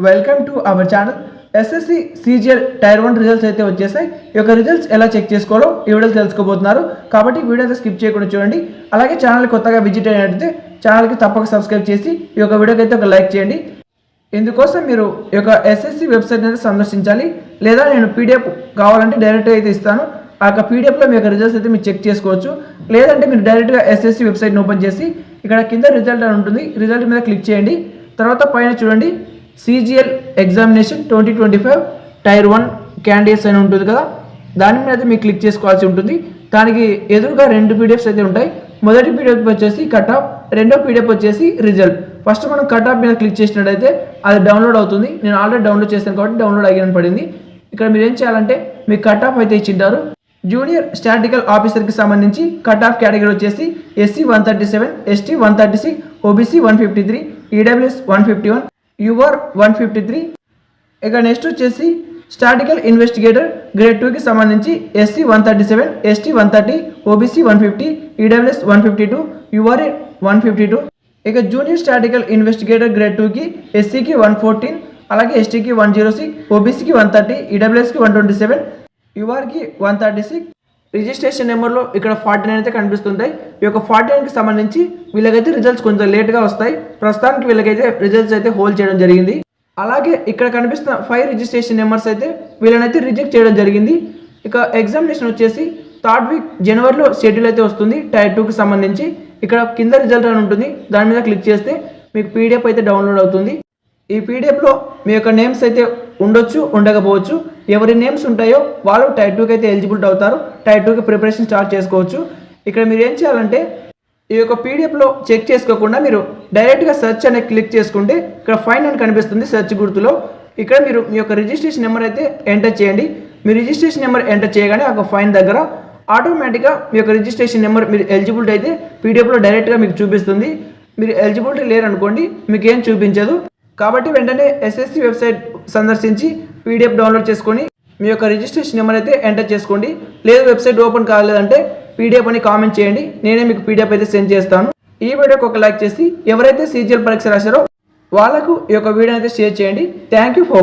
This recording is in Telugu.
Welcome to our channel. SSC CGL tyre 1 results అయితే వచ్చేసాయి. ఈ యొక్క రిజల్ట్స్ ఎలా చెక్ చేసుకోవాలో ఈ వీడియోలో తెలుసుకోబోతున్నారు. కాబట్టి వీడియోని స్కిప్ చేయకుండా చూడండి. అలాగే ఛానల్ కొత్తగా విజిట్ అయినట్లయితే ఛానల్కి తప్పక సబ్స్క్రైబ్ చేసి ఈ యొక్క వీడియోకి అయితే ఒక లైక్ చేయండి. ఇందుకోసం మీరు ఈ యొక్క ఎస్ఎస్సి వెబ్సైట్ అయితే సందర్శించాలి. లేదా నేను పీడిఎఫ్ కావాలంటే డైరెక్ట్గా అయితే ఇస్తాను. ఆ యొక్క పీడిఎఫ్లో మీ యొక్క రిజల్ట్స్ అయితే మీరు చెక్ చేసుకోవచ్చు. లేదంటే మీరు డైరెక్ట్గా ఎస్ఎస్సి వెబ్సైట్ని ఓపెన్ చేసి ఇక్కడ కింద రిజల్ట్ అని ఉంటుంది. రిజల్ట్ మీద క్లిక్ చేయండి. తర్వాత పైన చూడండి సిజిఎల్ ఎగ్జామినేషన్ 2025 టైర్ 1 క్యాండిడేట్స్ అని ఉంటుంది కదా, దాని మీద అయితే మీరు క్లిక్ చేసుకోవాల్సి ఉంటుంది. దానికి ఎదురుగా 2 పీడిఎఫ్స్ అయితే ఉంటాయి. మొదటి పీడిఎఫ్ వచ్చేసి కట్ ఆఫ్, రెండో పీడిఎఫ్ వచ్చేసి రిజల్ట్. ఫస్ట్ మనం కట్ ఆఫ్ మీద క్లిక్ చేసినట్టయితే అది డౌన్లోడ్ అవుతుంది. నేను ఆల్రెడీ డౌన్లోడ్ చేశాను కాబట్టి డౌన్లోడ్ అయ్యాను పడింది. ఇక్కడ మీరు ఏం చేయాలంటే మీకు కట్ ఆఫ్ అయితే ఇచ్చింటారు. జూనియర్ స్టాటికల్ ఆఫీసర్కి సంబంధించి కట్ ఆఫ్ కేటగిరీ వచ్చేసి SC 137, ST 136, OBC 153, EWS 151, your 153. ఇక నెక్స్ట్ వచ్చేసి స్టాటికల్ ఇన్వెస్టిగేటర్ గ్రేడ్ 2కి సంబంధించి SC 137, ST 130, OBC 150, EWS 152, your 152. ఇక జూనియర్ స్టాటికల్ ఇన్వెస్టిగేటర్ గ్రేడ్ 2కి ఎస్సీకి 114, అలాగే ఎస్టీకి 106, ఓబీసీకి 130, ఈడబ్ల్యూఎస్కి 127, యువర్కి 136. రిజిస్ట్రేషన్ నెంబర్లో ఇక్కడ 49 అయితే కనిపిస్తుంటాయి. ఈ యొక్క 49కి సంబంధించి వీళ్ళకైతే రిజల్ట్స్ కొంచెం లేట్గా వస్తాయి. ప్రస్తుతానికి వీళ్ళకైతే రిజల్ట్స్ అయితే హోల్డ్ చేయడం జరిగింది. అలాగే ఇక్కడ కనిపిస్తున్న 5 రిజిస్ట్రేషన్ నెంబర్స్ అయితే వీళ్ళనైతే రిజెక్ట్ చేయడం జరిగింది. ఇక ఎగ్జామినేషన్ వచ్చేసి 3rd వీక్ జనవరిలో షెడ్యూల్ అయితే వస్తుంది టైర్ 2కి సంబంధించి. ఇక్కడ కింద రిజల్ట్ అని ఉంటుంది. దాని మీద క్లిక్ చేస్తే మీకు పీడిఎఫ్ అయితే డౌన్లోడ్ అవుతుంది. ఈ పీడిఎఫ్లో మీ యొక్క నేమ్స్ అయితే ఉండొచ్చు, ఉండకపోవచ్చు. ఎవరి నేమ్స్ ఉంటాయో వాళ్ళు టైర్ 2కి అయితే ఎలిజిబుల్ అవుతారు. టైర్ 2కి ప్రిపరేషన్ స్టార్ట్ చేసుకోవచ్చు. ఇక్కడ మీరు ఏం చేయాలంటే ఈ యొక్క పీడిఎఫ్లో చెక్ చేసుకోకుండా మీరు డైరెక్ట్గా సెర్చ్ అనేది క్లిక్ చేసుకుంటే ఇక్కడ ఫైన్ అని కనిపిస్తుంది సెర్చ్ గుర్తులో. ఇక్కడ మీరు మీ యొక్క రిజిస్ట్రేషన్ నెంబర్ అయితే ఎంటర్ చేయండి. మీ రిజిస్ట్రేషన్ నెంబర్ ఎంటర్ చేయగానే ఒక ఫైన్ దగ్గర ఆటోమేటిక్గా మీ యొక్క రిజిస్ట్రేషన్ నెంబర్ మీరు ఎలిజిబిలిటీ అయితే పీడిఎఫ్లో డైరెక్ట్గా మీకు చూపిస్తుంది. మీరు ఎలిజిబిలిటీ లేరనుకోండి మీకు ఏం చూపించదు. కాబట్టి వెంటనే ఎస్ఎస్సి వెబ్సైట్ సందర్శించి పీడిఎఫ్ డౌన్లోడ్ చేసుకొని మీ యొక్క రిజిస్ట్రేషన్ నెంబర్ అయితే ఎంటర్ చేసుకోండి. లేదు వెబ్సైట్ ఓపెన్ కాలేదంటే పీడిఎఫ్ అని కామెంట్ చేయండి. నేనే మీకు పీడిఎఫ్ అయితే సెండ్ చేస్తాను. ఈ వీడియోకి ఒక లైక్ చేసి ఎవరైతే సిజిఎల్ పరీక్ష రాశారో వాళ్ళకు ఈ యొక్క వీడియో అయితే షేర్ చేయండి. Thank you for